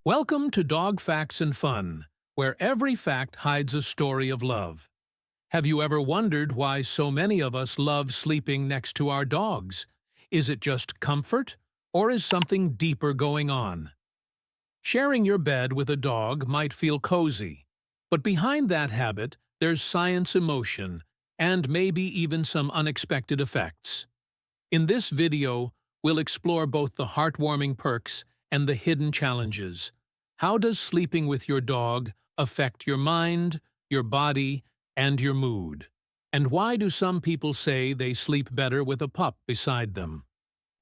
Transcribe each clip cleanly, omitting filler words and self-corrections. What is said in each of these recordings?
Welcome to Dog Facts and Fun, where every fact hides a story of love. Have you ever wondered why so many of us love sleeping next to our dogs? Is it just comfort, or is something deeper going on? Sharing your bed with a dog might feel cozy, but behind that habit, there's science, emotion, and maybe even some unexpected effects. In this video, we'll explore both the heartwarming perks and the hidden challenges. How does sleeping with your dog affect your mind, your body, and your mood? And why do some people say they sleep better with a pup beside them?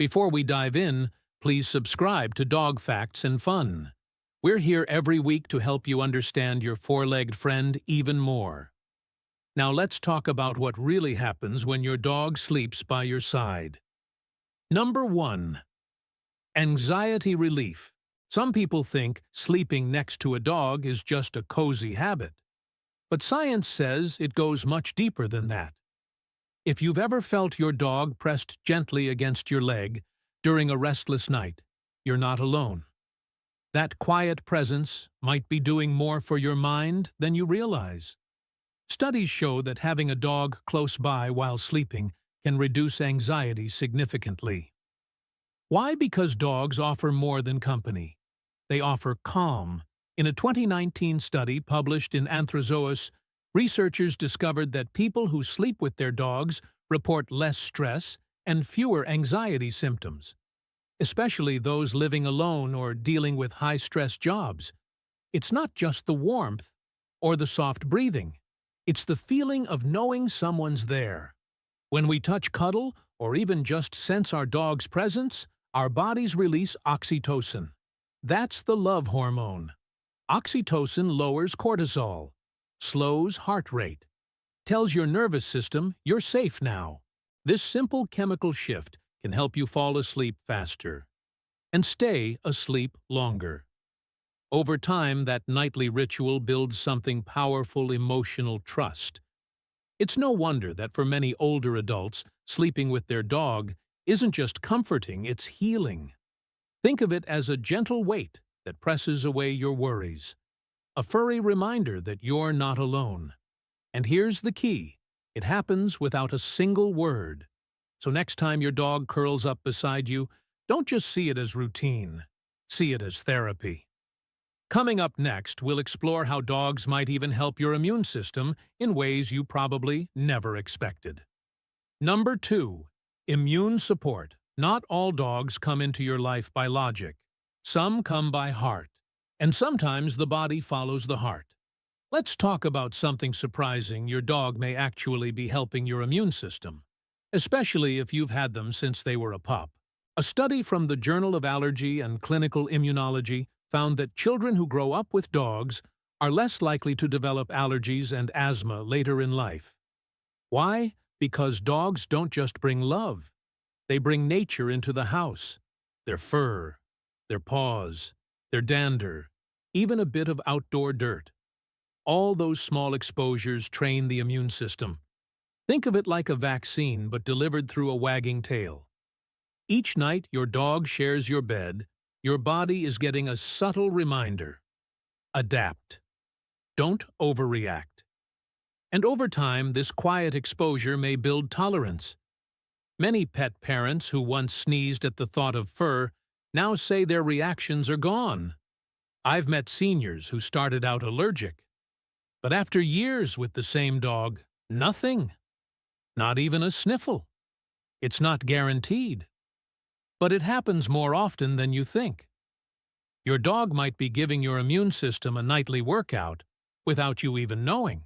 Before we dive in, please subscribe to Dog Facts and Fun. We're here every week to help you understand your four-legged friend even more. Now let's talk about what really happens when your dog sleeps by your side. Number 1. Anxiety relief. Some people think sleeping next to a dog is just a cozy habit. But science says it goes much deeper than that. If you've ever felt your dog pressed gently against your leg during a restless night, you're not alone. That quiet presence might be doing more for your mind than you realize. Studies show that having a dog close by while sleeping can reduce anxiety significantly. Why? Because dogs offer more than company. They offer calm. In a 2019 study published in Anthrozoos, researchers discovered that people who sleep with their dogs report less stress and fewer anxiety symptoms, especially those living alone or dealing with high-stress jobs. It's not just the warmth or the soft breathing. It's the feeling of knowing someone's there. When we touch, cuddle, or even just sense our dog's presence, our bodies release oxytocin. That's the love hormone. Oxytocin lowers cortisol, slows heart rate, tells your nervous system you're safe now. This simple chemical shift can help you fall asleep faster and stay asleep longer. Over time, that nightly ritual builds something powerful: emotional trust. It's no wonder that for many older adults, sleeping with their dog isn't just comforting, it's healing. Think of it as a gentle weight that presses away your worries, a furry reminder that you're not alone. And here's the key: it happens without a single word. So next time your dog curls up beside you, don't just see it as routine, see it as therapy. Coming up next, we'll explore how dogs might even help your immune system in ways you probably never expected. Number 2. Immune support. Not all dogs come into your life by logic. Some come by heart, and sometimes the body follows the heart. Let's talk about something surprising. Your dog may actually be helping your immune system, especially if you've had them since they were a pup. A study from the Journal of Allergy and Clinical Immunology found that children who grow up with dogs are less likely to develop allergies and asthma later in life. Why? Because dogs don't just bring love. They bring nature into the house. Their fur, their paws, their dander, even a bit of outdoor dirt. All those small exposures train the immune system. Think of it like a vaccine, but delivered through a wagging tail. Each night your dog shares your bed, your body is getting a subtle reminder. Adapt. Don't overreact. And over time, this quiet exposure may build tolerance. Many pet parents who once sneezed at the thought of fur now say their reactions are gone. I've met seniors who started out allergic, but after years with the same dog, nothing. Not even a sniffle. It's not guaranteed, but it happens more often than you think. Your dog might be giving your immune system a nightly workout without you even knowing.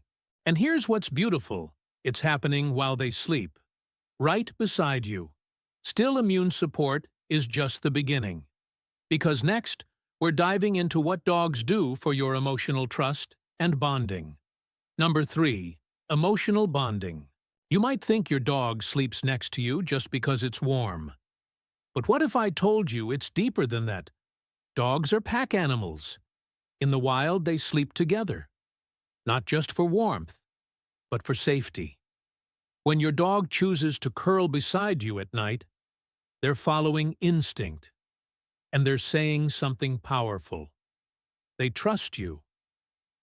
And here's what's beautiful: it's happening while they sleep, right beside you. Still, immune support is just the beginning. Because next, we're diving into what dogs do for your emotional trust and bonding. Number 3. Emotional bonding. You might think your dog sleeps next to you just because it's warm. But what if I told you it's deeper than that? Dogs are pack animals. In the wild, they sleep together. Not just for warmth, but for safety. When your dog chooses to curl beside you at night, they're following instinct, and they're saying something powerful. They trust you.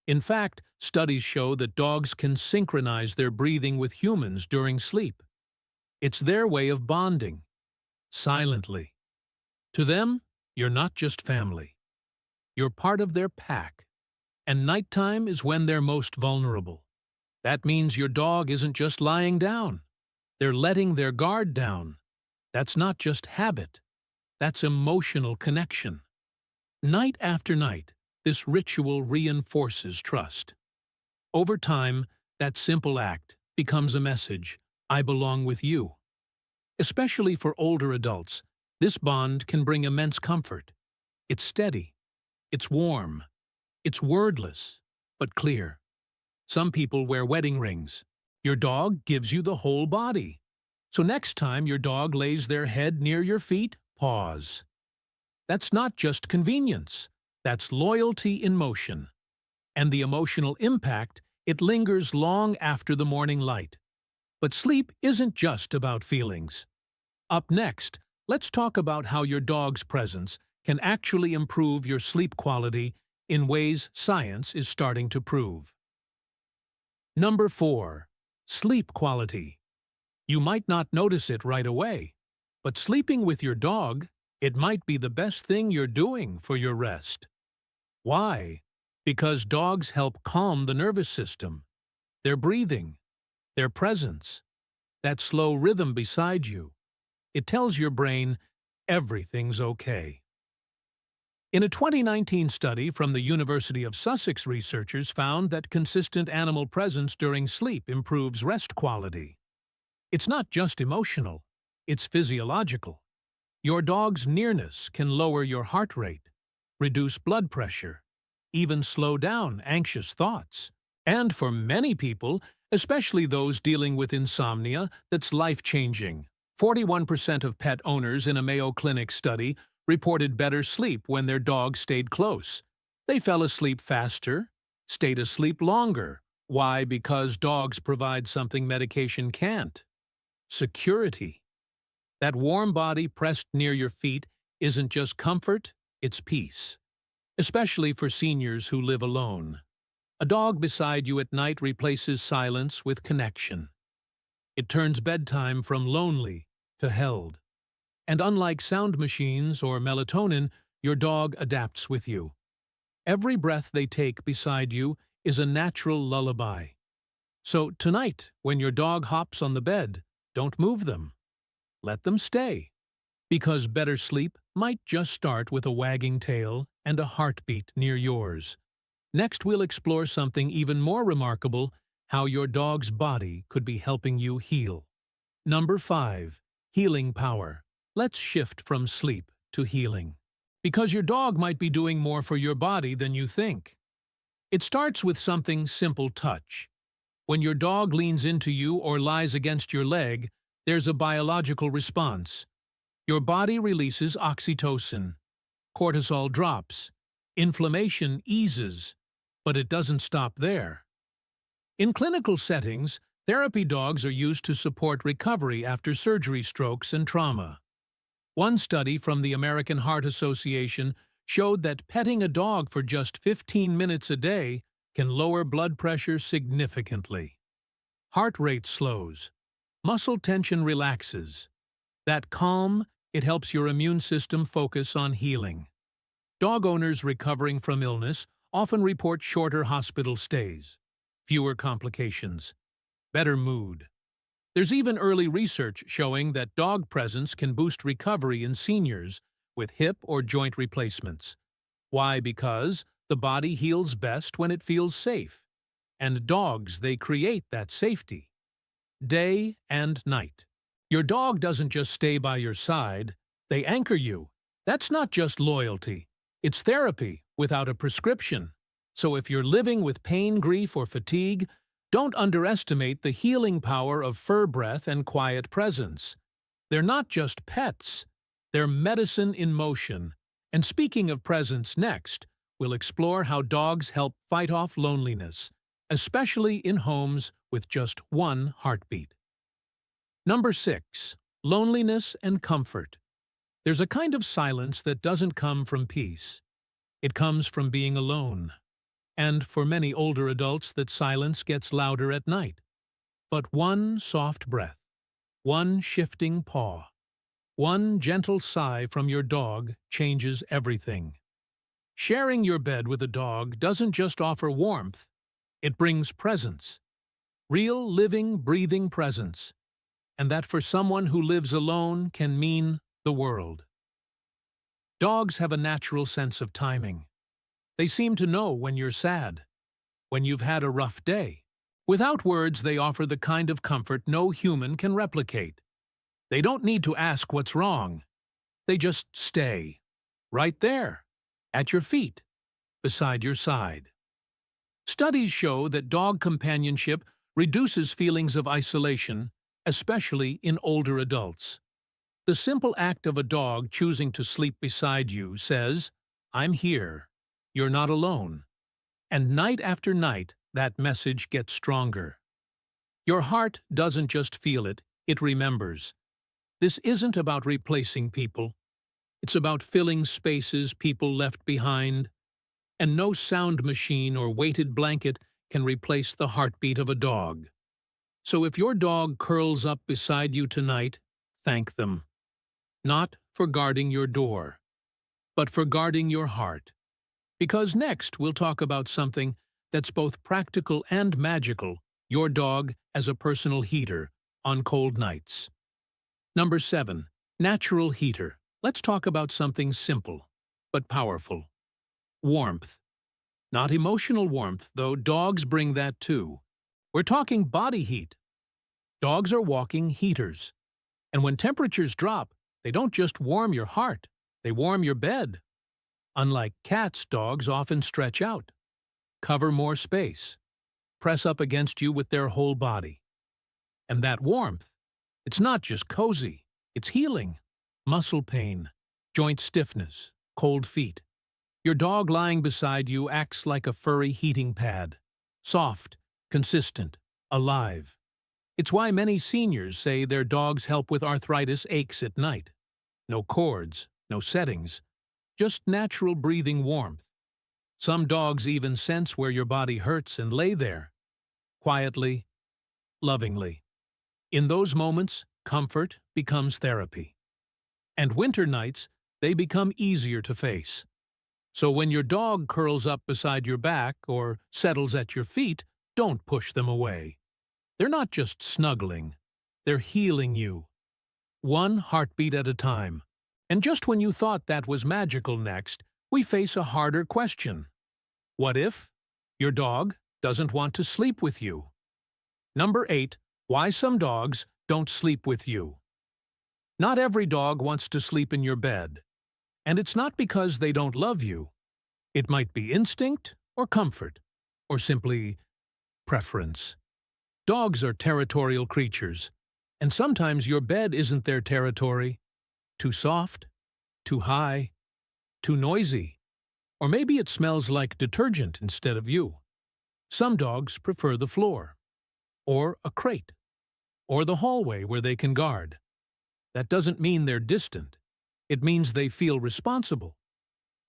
In fact, studies show that dogs can synchronize their breathing with humans during sleep. It's their way of bonding, silently. To them, you're not just family. You're part of their pack. And nighttime is when they're most vulnerable. That means your dog isn't just lying down. They're letting their guard down. That's not just habit. That's emotional connection. Night after night, this ritual reinforces trust. Over time, that simple act becomes a message, I belong with you. Especially for older adults, this bond can bring immense comfort. It's steady. It's warm. It's wordless, but clear. Some people wear wedding rings. Your dog gives you the whole body. So next time your dog lays their head near your feet, pause. That's not just convenience. That's loyalty in motion. And the emotional impact, it lingers long after the morning light. But sleep isn't just about feelings. Up next, let's talk about how your dog's presence can actually improve your sleep quality in ways science is starting to prove. Number 4. Sleep quality. You might not notice it right away, but sleeping with your dog, it might be the best thing you're doing for your rest. Why? Because dogs help calm the nervous system. Their breathing, their presence, that slow rhythm beside you. It tells your brain everything's okay. In a 2019 study from the University of Sussex, researchers found that consistent animal presence during sleep improves rest quality. It's not just emotional, it's physiological. Your dog's nearness can lower your heart rate, reduce blood pressure, even slow down anxious thoughts. And for many people, especially those dealing with insomnia, that's life-changing. 41% of pet owners in a Mayo Clinic study reported better sleep when their dog stayed close. They fell asleep faster, stayed asleep longer. Why? Because dogs provide something medication can't. Security. That warm body pressed near your feet isn't just comfort, it's peace. Especially for seniors who live alone. A dog beside you at night replaces silence with connection. It turns bedtime from lonely to held. And unlike sound machines or melatonin, your dog adapts with you. Every breath they take beside you is a natural lullaby. So tonight, when your dog hops on the bed, don't move them. Let them stay. Because better sleep might just start with a wagging tail and a heartbeat near yours. Next, we'll explore something even more remarkable, how your dog's body could be helping you heal. Number 5. Healing power. Let's shift from sleep to healing. Because your dog might be doing more for your body than you think. It starts with something simple touch. When your dog leans into you or lies against your leg, there's a biological response. Your body releases oxytocin. Cortisol drops. Inflammation eases. But it doesn't stop there. In clinical settings, therapy dogs are used to support recovery after surgery, strokes, and trauma. One study from the American Heart Association showed that petting a dog for just 15 minutes a day can lower blood pressure significantly. Heart rate slows. Muscle tension relaxes. That calm, it helps your immune system focus on healing. Dog owners recovering from illness often report shorter hospital stays, fewer complications, better mood. There's even early research showing that dog presence can boost recovery in seniors with hip or joint replacements. Why? Because the body heals best when it feels safe. And dogs, they create that safety. Day and night. Your dog doesn't just stay by your side, they anchor you. That's not just loyalty. It's therapy without a prescription. So if you're living with pain, grief, or fatigue, don't underestimate the healing power of fur breath and quiet presence. They're not just pets. They're medicine in motion. And speaking of presence, next, we'll explore how dogs help fight off loneliness, especially in homes with just one heartbeat. Number 6. Loneliness and comfort. There's a kind of silence that doesn't come from peace. It comes from being alone. And for many older adults, that silence gets louder at night. But one soft breath, one shifting paw, one gentle sigh from your dog changes everything. Sharing your bed with a dog doesn't just offer warmth, it brings presence. Real, living, breathing presence. And that for someone who lives alone can mean the world. Dogs have a natural sense of timing. They seem to know when you're sad, when you've had a rough day. Without words, they offer the kind of comfort no human can replicate. They don't need to ask what's wrong. They just stay, right there, at your feet, beside your side. Studies show that dog companionship reduces feelings of isolation, especially in older adults. The simple act of a dog choosing to sleep beside you says, "I'm here. You're not alone." And night after night, that message gets stronger. Your heart doesn't just feel it, it remembers. This isn't about replacing people. It's about filling spaces people left behind. And no sound machine or weighted blanket can replace the heartbeat of a dog. So if your dog curls up beside you tonight, thank them. Not for guarding your door, but for guarding your heart. Because next we'll talk about something that's both practical and magical, your dog as a personal heater on cold nights. Number 7. Natural heater. Let's talk about something simple, but powerful. Warmth. Not emotional warmth, though dogs bring that too. We're talking body heat. Dogs are walking heaters. And when temperatures drop, they don't just warm your heart, they warm your bed. Unlike cats, dogs often stretch out, cover more space, press up against you with their whole body. And that warmth, it's not just cozy, it's healing. Muscle pain, joint stiffness, cold feet. Your dog lying beside you acts like a furry heating pad. Soft, consistent, alive. It's why many seniors say their dogs help with arthritis aches at night. No cords, no settings, just natural breathing warmth. Some dogs even sense where your body hurts and lay there, quietly, lovingly. In those moments, comfort becomes therapy. And winter nights, they become easier to face. So when your dog curls up beside your back or settles at your feet, don't push them away. They're not just snuggling, they're healing you. One heartbeat at a time. And just when you thought that was magical next, we face a harder question. What if your dog doesn't want to sleep with you? Number 8. Why some dogs don't sleep with you. Not every dog wants to sleep in your bed. And it's not because they don't love you. It might be instinct or comfort, or simply preference. Dogs are territorial creatures, and sometimes your bed isn't their territory. Too soft, too high, too noisy, or maybe it smells like detergent instead of you. Some dogs prefer the floor, or a crate, or the hallway where they can guard. That doesn't mean they're distant. It means they feel responsible,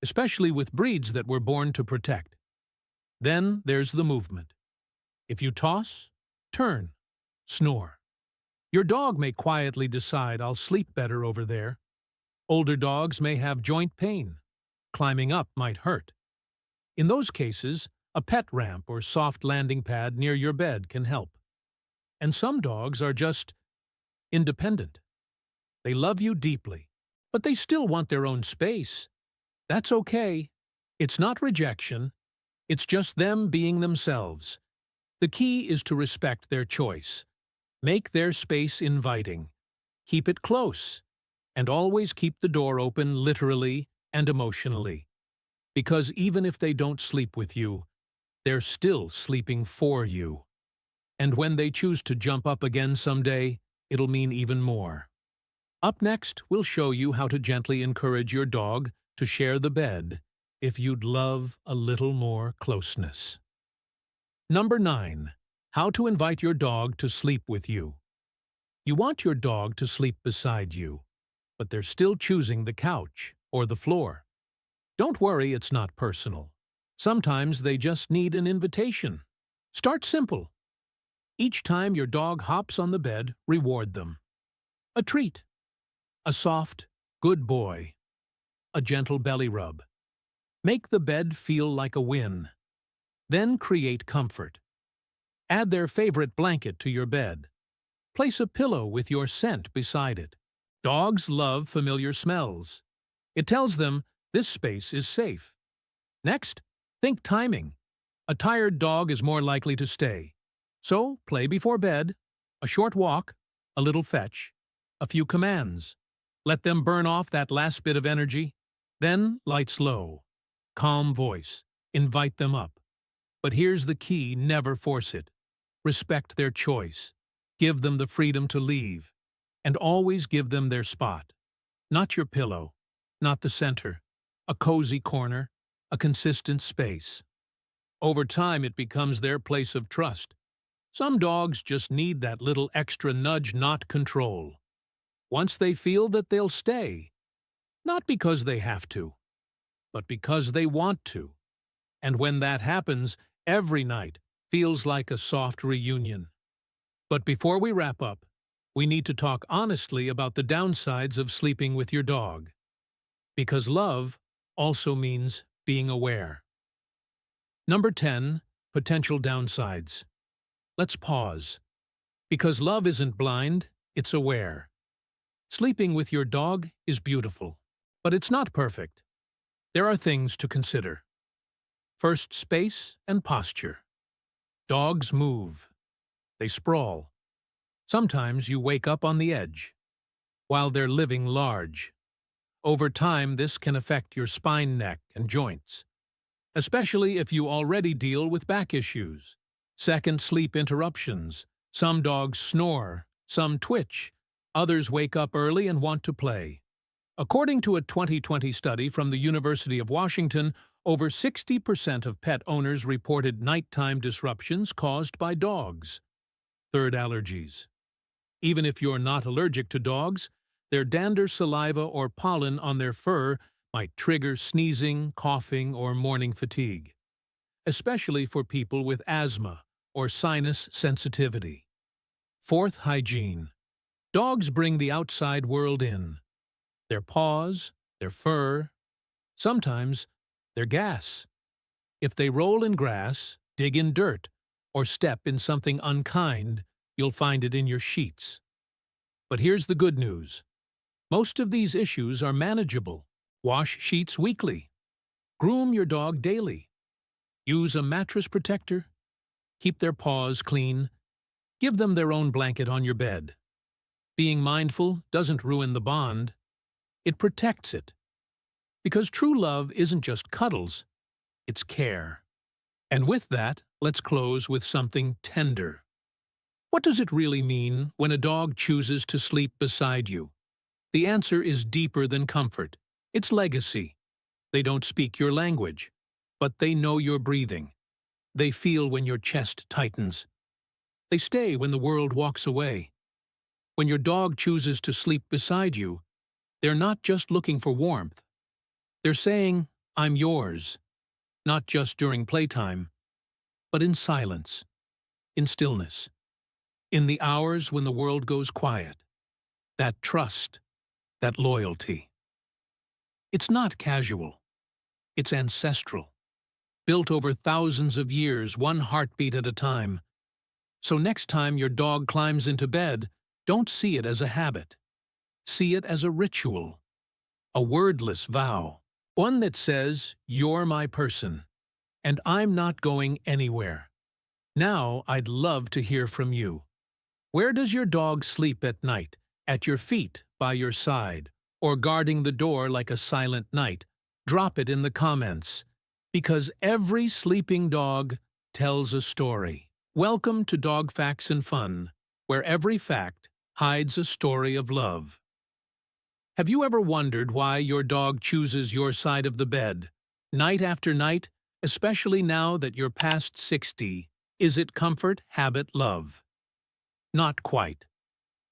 especially with breeds that were born to protect. Then there's the movement. If you toss, turn, snore. Your dog may quietly decide, "I'll sleep better over there." Older dogs may have joint pain. Climbing up might hurt. In those cases, a pet ramp or soft landing pad near your bed can help. And some dogs are just independent. They love you deeply, but they still want their own space. That's okay. It's not rejection. It's just them being themselves. The key is to respect their choice. Make their space inviting. Keep it close. And always keep the door open literally and emotionally. Because even if they don't sleep with you, they're still sleeping for you. And when they choose to jump up again someday, it'll mean even more. Up next, we'll show you how to gently encourage your dog to share the bed if you'd love a little more closeness. Number 9. How to invite your dog to sleep with you. You want your dog to sleep beside you, but they're still choosing the couch or the floor. Don't worry, it's not personal. Sometimes they just need an invitation. Start simple. Each time your dog hops on the bed, reward them. A treat. A soft, good boy. A gentle belly rub. Make the bed feel like a win. Then create comfort. Add their favorite blanket to your bed. Place a pillow with your scent beside it. Dogs love familiar smells. It tells them this space is safe. Next, think timing. A tired dog is more likely to stay. So, play before bed, a short walk, a little fetch, a few commands. Let them burn off that last bit of energy. Then, lights low. Calm voice. Invite them up. But here's the key, never force it. Respect their choice. Give them the freedom to leave. And always give them their spot. Not your pillow. Not the center. A cozy corner. A consistent space. Over time, it becomes their place of trust. Some dogs just need that little extra nudge, not control. Once they feel that they'll stay, not because they have to, but because they want to. And when that happens, every night feels like a soft reunion. But before we wrap up, we need to talk honestly about the downsides of sleeping with your dog. Because love also means being aware. Number 10, potential downsides. Let's pause. Because love isn't blind, it's aware. Sleeping with your dog is beautiful, but it's not perfect. There are things to consider. First, space and posture. Dogs move. They sprawl. Sometimes you wake up on the edge, while they're living large. Over time, this can affect your spine, neck, and joints, especially if you already deal with back issues. Second, sleep interruptions. Some dogs snore, some twitch, others wake up early and want to play. According to a 2020 study from the University of Washington, over 60% of pet owners reported nighttime disruptions caused by dogs. Third, allergies. Even if you're not allergic to dogs, their dander, saliva, or pollen on their fur might trigger sneezing, coughing, or morning fatigue, especially for people with asthma or sinus sensitivity. Fourth, hygiene. Dogs bring the outside world in. Their paws, their fur, sometimes their gas. If they roll in grass, dig in dirt, or step in something unkind, you'll find it in your sheets. But here's the good news. Most of these issues are manageable. Wash sheets weekly. Groom your dog daily. Use a mattress protector. Keep their paws clean. Give them their own blanket on your bed. Being mindful doesn't ruin the bond. It protects it. Because true love isn't just cuddles, it's care. And with that, let's close with something tender. What does it really mean when a dog chooses to sleep beside you? The answer is deeper than comfort. It's legacy. They don't speak your language, but they know your breathing. They feel when your chest tightens. They stay when the world walks away. When your dog chooses to sleep beside you, they're not just looking for warmth. They're saying, I'm yours, not just during playtime, but in silence, in stillness, in the hours when the world goes quiet. That trust, that loyalty. It's not casual. It's ancestral, built over thousands of years, one heartbeat at a time. So next time your dog climbs into bed, don't see it as a habit. See it as a ritual, a wordless vow, one that says, you're my person, and I'm not going anywhere. Now I'd love to hear from you. Where does your dog sleep at night? At your feet, by your side, or guarding the door like a silent night? Drop it in the comments, because every sleeping dog tells a story. Welcome to Dog Facts and Fun, where every fact hides a story of love. Have you ever wondered why your dog chooses your side of the bed, night after night, especially now that you're past 60? Is it comfort, habit, love? Not quite.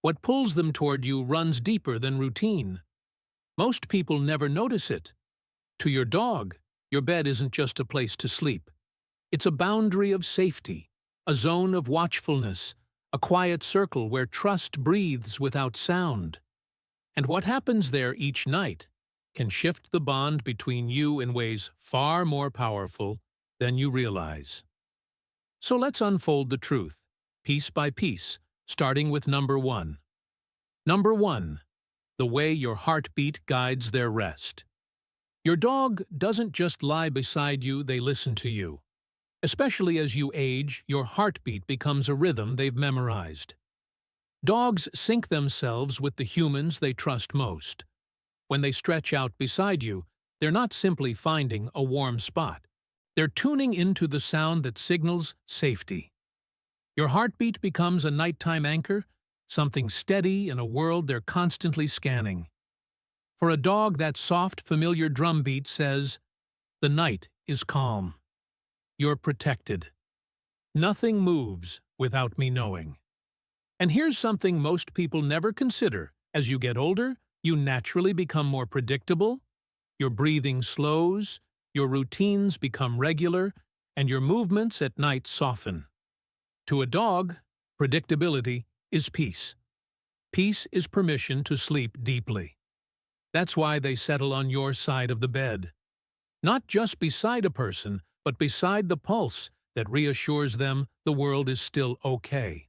What pulls them toward you runs deeper than routine. Most people never notice it. To your dog, your bed isn't just a place to sleep. It's a boundary of safety, a zone of watchfulness, a quiet circle where trust breathes without sound. And what happens there each night can shift the bond between you in ways far more powerful than you realize. So let's unfold the truth, piece by piece, starting with number 1. Number 1. The way your heartbeat guides their rest. Your dog doesn't just lie beside you, they listen to you. Especially as you age, your heartbeat becomes a rhythm they've memorized. Dogs sync themselves with the humans they trust most. When they stretch out beside you, they're not simply finding a warm spot. They're tuning into the sound that signals safety. Your heartbeat becomes a nighttime anchor, something steady in a world they're constantly scanning. For a dog, that soft, familiar drumbeat says, "The night is calm. You're protected. Nothing moves without me knowing." And here's something most people never consider. As you get older, you naturally become more predictable, your breathing slows, your routines become regular, and your movements at night soften. To a dog, predictability is peace. Peace is permission to sleep deeply. That's why they settle on your side of the bed. Not just beside a person, but beside the pulse that reassures them the world is still okay.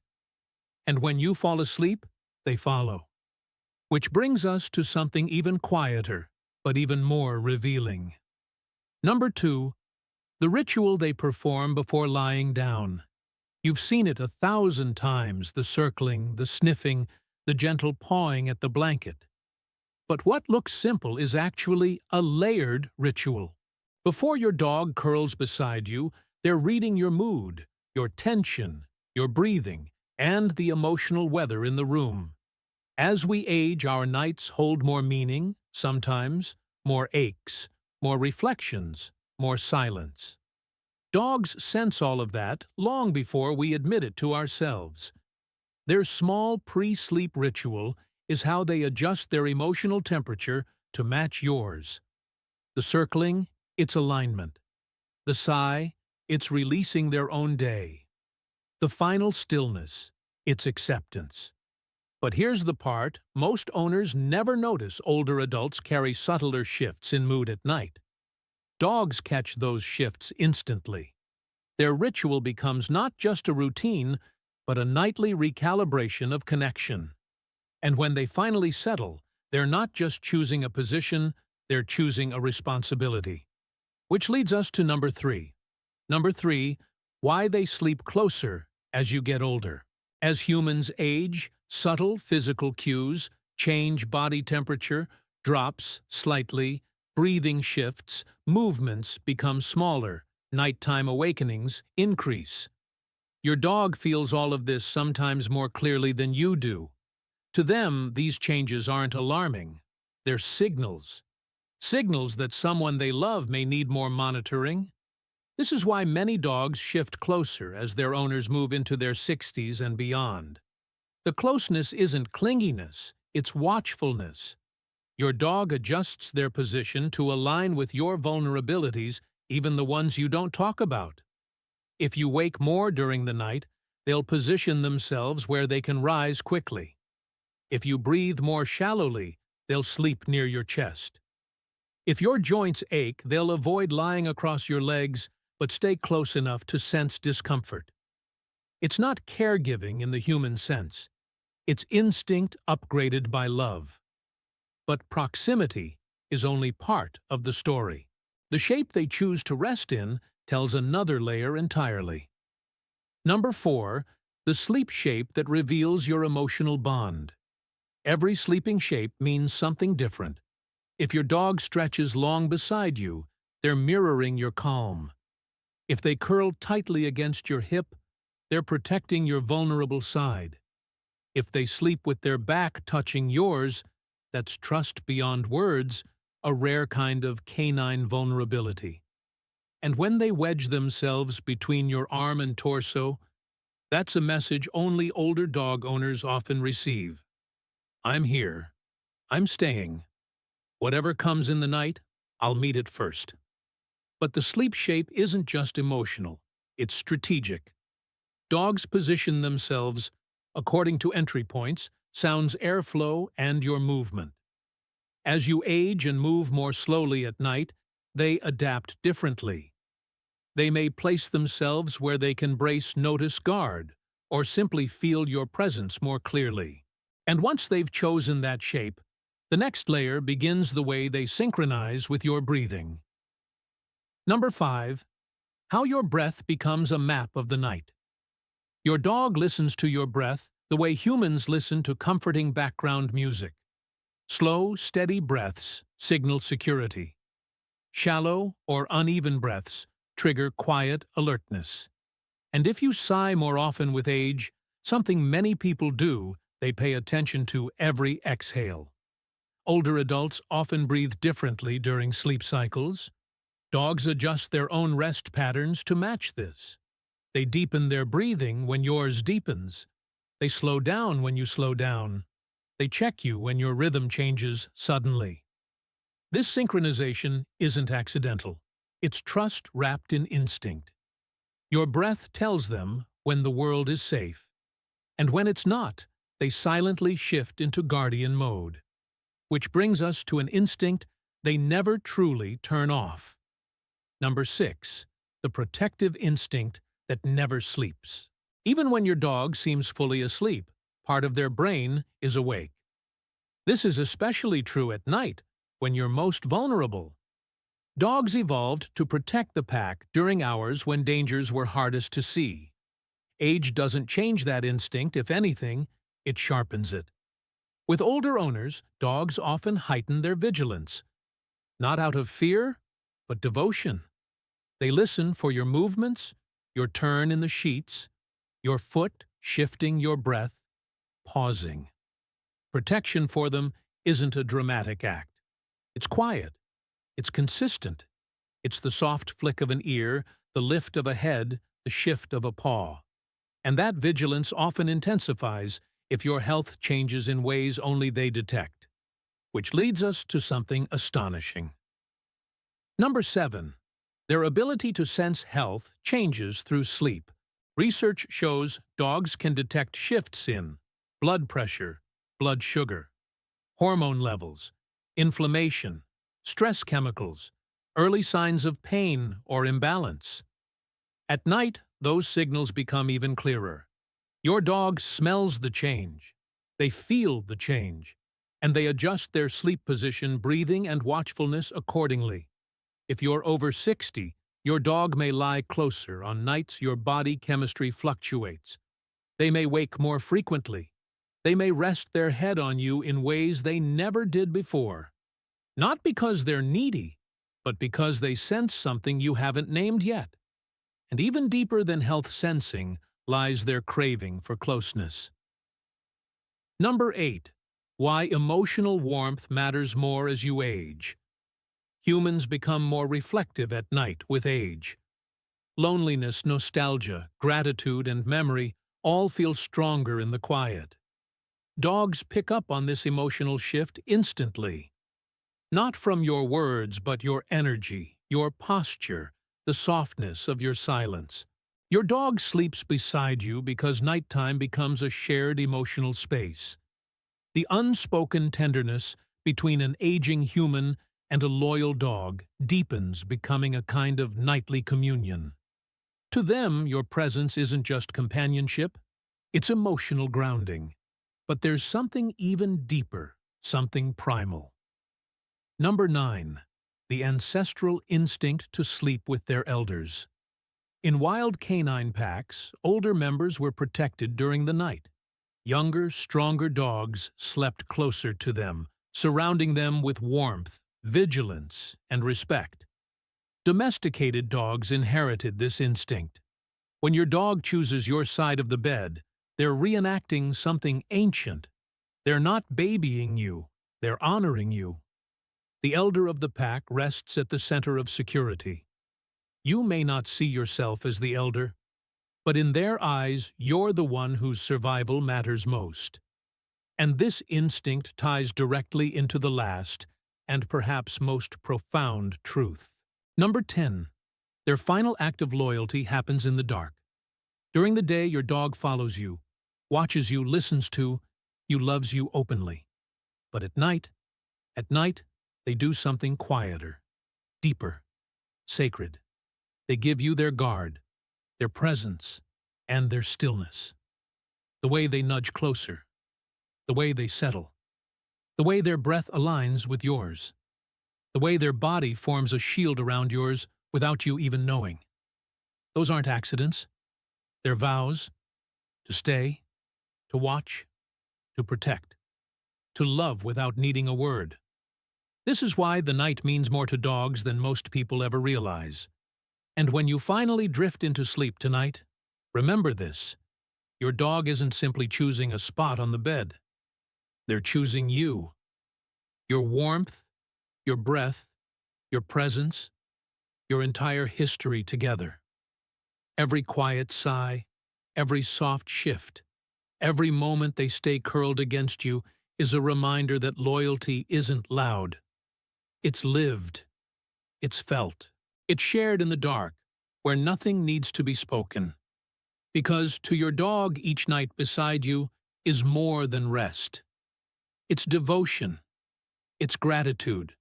And when you fall asleep, they follow. Which brings us to something even quieter, but even more revealing. Number 2. The ritual they perform before lying down. You've seen it 1,000 times, the circling, the sniffing, the gentle pawing at the blanket. But what looks simple is actually a layered ritual. Before your dog curls beside you, they're reading your mood, your tension, your breathing, and the emotional weather in the room. As we age, our nights hold more meaning, sometimes, more aches, more reflections, more silence. Dogs sense all of that long before we admit it to ourselves. Their small pre-sleep ritual is how they adjust their emotional temperature to match yours. The circling, it's alignment. The sigh, it's releasing their own day. The final stillness, it's acceptance. But here's the part: most owners never notice older adults carry subtler shifts in mood at night. Dogs catch those shifts instantly. Their ritual becomes not just a routine, but a nightly recalibration of connection. And when they finally settle, they're not just choosing a position, they're choosing a responsibility. Which leads us to number 3. Number 3, why they sleep closer as you get older. As humans age, subtle physical cues, change body temperature, drops slightly, breathing shifts, movements become smaller, nighttime awakenings increase. Your dog feels all of this sometimes more clearly than you do. To them, these changes aren't alarming. They're signals. Signals that someone they love may need more monitoring. This is why many dogs shift closer as their owners move into their 60s and beyond. The closeness isn't clinginess, it's watchfulness. Your dog adjusts their position to align with your vulnerabilities, even the ones you don't talk about. If you wake more during the night, they'll position themselves where they can rise quickly. If you breathe more shallowly, they'll sleep near your chest. If your joints ache, they'll avoid lying across your legs, but stay close enough to sense discomfort. It's not caregiving in the human sense. It's instinct upgraded by love. But proximity is only part of the story. The shape they choose to rest in tells another layer entirely. Number 4, the sleep shape that reveals your emotional bond. Every sleeping shape means something different. If your dog stretches long beside you, they're mirroring your calm. If they curl tightly against your hip, they're protecting your vulnerable side. If they sleep with their back touching yours, that's trust beyond words, a rare kind of canine vulnerability. And when they wedge themselves between your arm and torso, that's a message only older dog owners often receive. I'm here. I'm staying. Whatever comes in the night, I'll meet it first. But the sleep shape isn't just emotional, it's strategic. Dogs position themselves according to entry points, sounds, airflow, and your movement. As you age and move more slowly at night, they adapt differently. They may place themselves where they can brace, notice, guard, or simply feel your presence more clearly. And once they've chosen that shape, the next layer begins the way they synchronize with your breathing. Number 5. How your breath becomes a map of the night. Your dog listens to your breath the way humans listen to comforting background music. Slow, steady breaths signal security. Shallow or uneven breaths trigger quiet alertness. And if you sigh more often with age, something many people do, they pay attention to every exhale. Older adults often breathe differently during sleep cycles. Dogs adjust their own rest patterns to match this. They deepen their breathing when yours deepens. They slow down when you slow down. They check you when your rhythm changes suddenly. This synchronization isn't accidental. It's trust wrapped in instinct. Your breath tells them when the world is safe. And when it's not, they silently shift into guardian mode. Which brings us to an instinct they never truly turn off. Number 6. The protective instinct that never sleeps. Even when your dog seems fully asleep, part of their brain is awake. This is especially true at night, when you're most vulnerable. Dogs evolved to protect the pack during hours when dangers were hardest to see. Age doesn't change that instinct. If anything, it sharpens it. With older owners, dogs often heighten their vigilance. Not out of fear, but devotion. They listen for your movements, your turn in the sheets, your foot shifting, your breath pausing. Protection for them isn't a dramatic act. It's quiet. It's consistent. It's the soft flick of an ear, the lift of a head, the shift of a paw. And that vigilance often intensifies if your health changes in ways only they detect. Which leads us to something astonishing. Number 7. Their ability to sense health changes through sleep. Research shows dogs can detect shifts in blood pressure, blood sugar, hormone levels, inflammation, stress chemicals, early signs of pain or imbalance. At night, those signals become even clearer. Your dog smells the change. They feel the change. And they adjust their sleep position, breathing, and watchfulness accordingly. If you're over 60, your dog may lie closer on nights your body chemistry fluctuates. They may wake more frequently. They may rest their head on you in ways they never did before. Not because they're needy, but because they sense something you haven't named yet. And even deeper than health sensing lies their craving for closeness. Number 8. Why emotional warmth matters more as you age. Humans become more reflective at night with age. Loneliness, nostalgia, gratitude, and memory all feel stronger in the quiet. Dogs pick up on this emotional shift instantly. Not from your words, but your energy, your posture, the softness of your silence. Your dog sleeps beside you because nighttime becomes a shared emotional space. The unspoken tenderness between an aging human and a loyal dog deepens, becoming a kind of nightly communion. To them, your presence isn't just companionship, it's emotional grounding. But there's something even deeper, something primal. Number 9. The ancestral instinct to sleep with their elders. In wild canine packs, older members were protected during the night. Younger, stronger dogs slept closer to them, surrounding them with warmth, vigilance, and respect. Domesticated dogs inherited this instinct. When your dog chooses your side of the bed, they're reenacting something ancient. They're not babying you, they're honoring you. The elder of the pack rests at the center of security. You may not see yourself as the elder, but in their eyes, you're the one whose survival matters most. And this instinct ties directly into the last, and perhaps most profound truth. Number 10. Their final act of loyalty happens in the dark. During the day, your dog follows you, watches you, listens to you, loves you openly. But at night, they do something quieter, deeper, sacred. They give you their guard, their presence, and their stillness. The way they nudge closer, the way they settle, the way their breath aligns with yours, the way their body forms a shield around yours without you even knowing. Those aren't accidents. They're vows to stay, to watch, to protect, to love without needing a word. This is why the night means more to dogs than most people ever realize. And when you finally drift into sleep tonight, remember this. Your dog isn't simply choosing a spot on the bed. They're choosing you. Your warmth, your breath, your presence, your entire history together. Every quiet sigh, every soft shift, every moment they stay curled against you is a reminder that loyalty isn't loud. It's lived. It's felt. It's shared in the dark, where nothing needs to be spoken. Because to your dog each night beside you is more than rest. It's devotion. It's gratitude.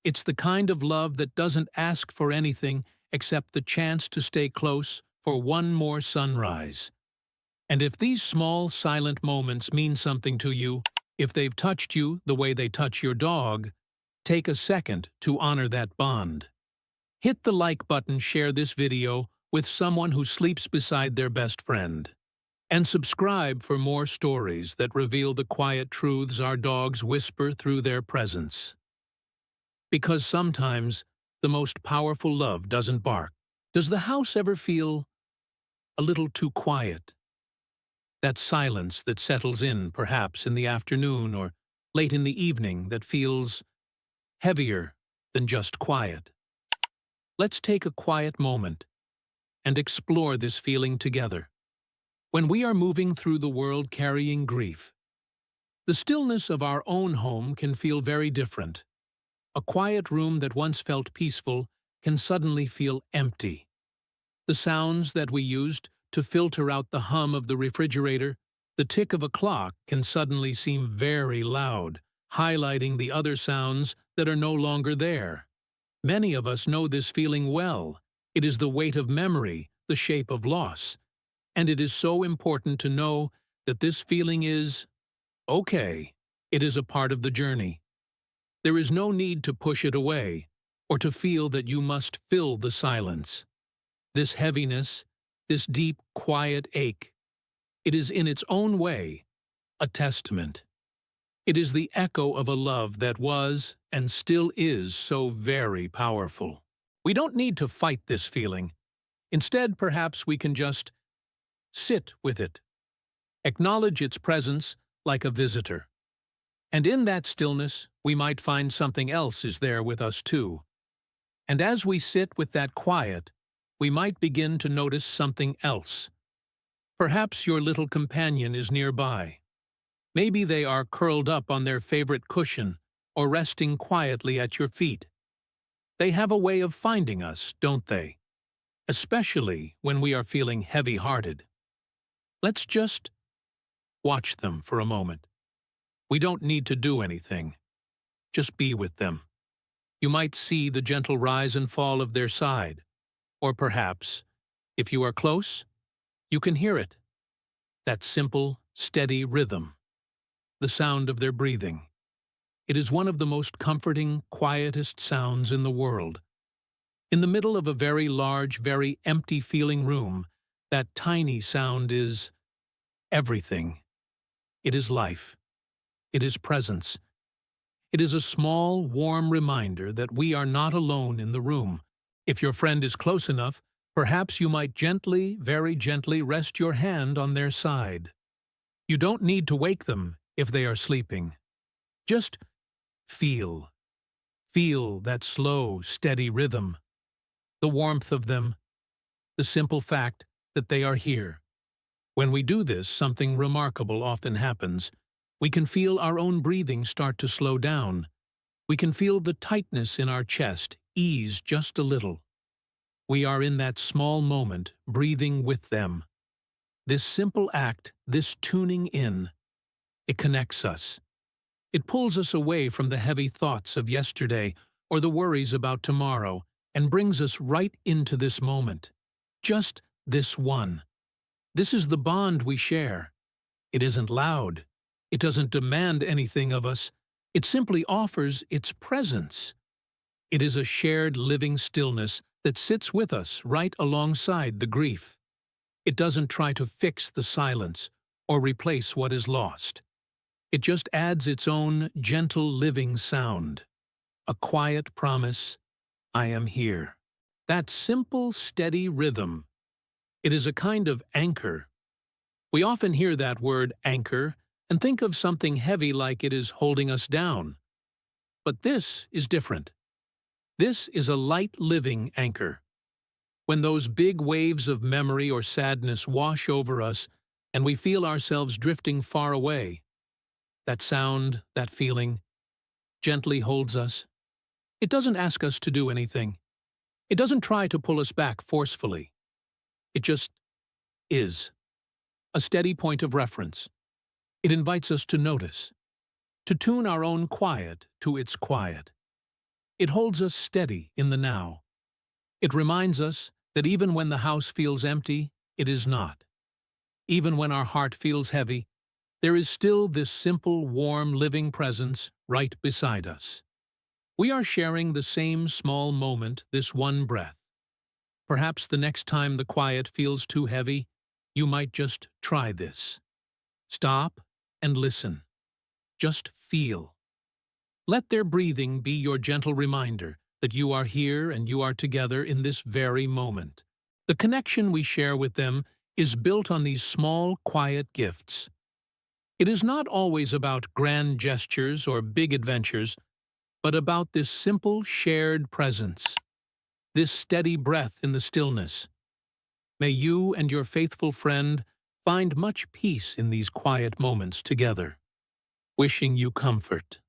It's the kind of love that doesn't ask for anything except the chance to stay close for one more sunrise. And if these small, silent moments mean something to you, if they've touched you the way they touch your dog, take a second to honor that bond. Hit the like button, share this video with someone who sleeps beside their best friend. And subscribe for more stories that reveal the quiet truths our dogs whisper through their presence. Because sometimes the most powerful love doesn't bark. Does the house ever feel a little too quiet? That silence that settles in, perhaps in the afternoon or late in the evening, that feels heavier than just quiet. Let's take a quiet moment and explore this feeling together. When we are moving through the world carrying grief, the stillness of our own home can feel very different. A quiet room that once felt peaceful can suddenly feel empty. The sounds that we used to filter out the hum of the refrigerator, the tick of a clock, can suddenly seem very loud, highlighting the other sounds that are no longer there. Many of us know this feeling well. It is the weight of memory, the shape of loss. And it is so important to know that this feeling is okay. It is a part of the journey. There is no need to push it away or to feel that you must fill the silence. This heaviness, this deep, quiet ache, it is in its own way a testament. It is the echo of a love that was and still is so very powerful. We don't need to fight this feeling. Instead, perhaps we can just sit with it. Acknowledge its presence like a visitor. And in that stillness, we might find something else is there with us too. And as we sit with that quiet, we might begin to notice something else. Perhaps your little companion is nearby. Maybe they are curled up on their favorite cushion or resting quietly at your feet. They have a way of finding us, don't they? Especially when we are feeling heavy-hearted. Let's just watch them for a moment. We don't need to do anything. Just be with them. You might see the gentle rise and fall of their side. Or perhaps, if you are close, you can hear it. That simple, steady rhythm. The sound of their breathing. It is one of the most comforting, quietest sounds in the world. In the middle of a very large, very empty-feeling room, that tiny sound is everything. It is life. It is presence. It is a small, warm reminder that we are not alone in the room. If your friend is close enough, perhaps you might gently, very gently rest your hand on their side. You don't need to wake them if they are sleeping. Just feel. Feel that slow, steady rhythm. The warmth of them. The simple fact that they are here. When we do this, something remarkable often happens. We can feel our own breathing start to slow down. We can feel the tightness in our chest ease just a little. We are in that small moment, breathing with them. This simple act, this tuning in, it connects us. It pulls us away from the heavy thoughts of yesterday or the worries about tomorrow and brings us right into this moment. Just this one. This is the bond we share. It isn't loud. It doesn't demand anything of us. It simply offers its presence. It is a shared living stillness that sits with us right alongside the grief. It doesn't try to fix the silence or replace what is lost. It just adds its own gentle living sound. A quiet promise, I am here. That simple, steady rhythm. It is a kind of anchor. We often hear that word anchor and think of something heavy like it is holding us down. But this is different. This is a light living anchor. When those big waves of memory or sadness wash over us and we feel ourselves drifting far away, that sound, that feeling, gently holds us. It doesn't ask us to do anything. It doesn't try to pull us back forcefully. It just is. A steady point of reference. It invites us to notice, to tune our own quiet to its quiet. It holds us steady in the now. It reminds us that even when the house feels empty, it is not. Even when our heart feels heavy, there is still this simple, warm, living presence right beside us. We are sharing the same small moment, this one breath. Perhaps the next time the quiet feels too heavy, you might just try this. Stop and listen. Just feel. Let their breathing be your gentle reminder that you are here and you are together in this very moment. The connection we share with them is built on these small, quiet gifts. It is not always about grand gestures or big adventures, but about this simple, shared presence, this steady breath in the stillness. May you and your faithful friend find much peace in these quiet moments together. Wishing you comfort.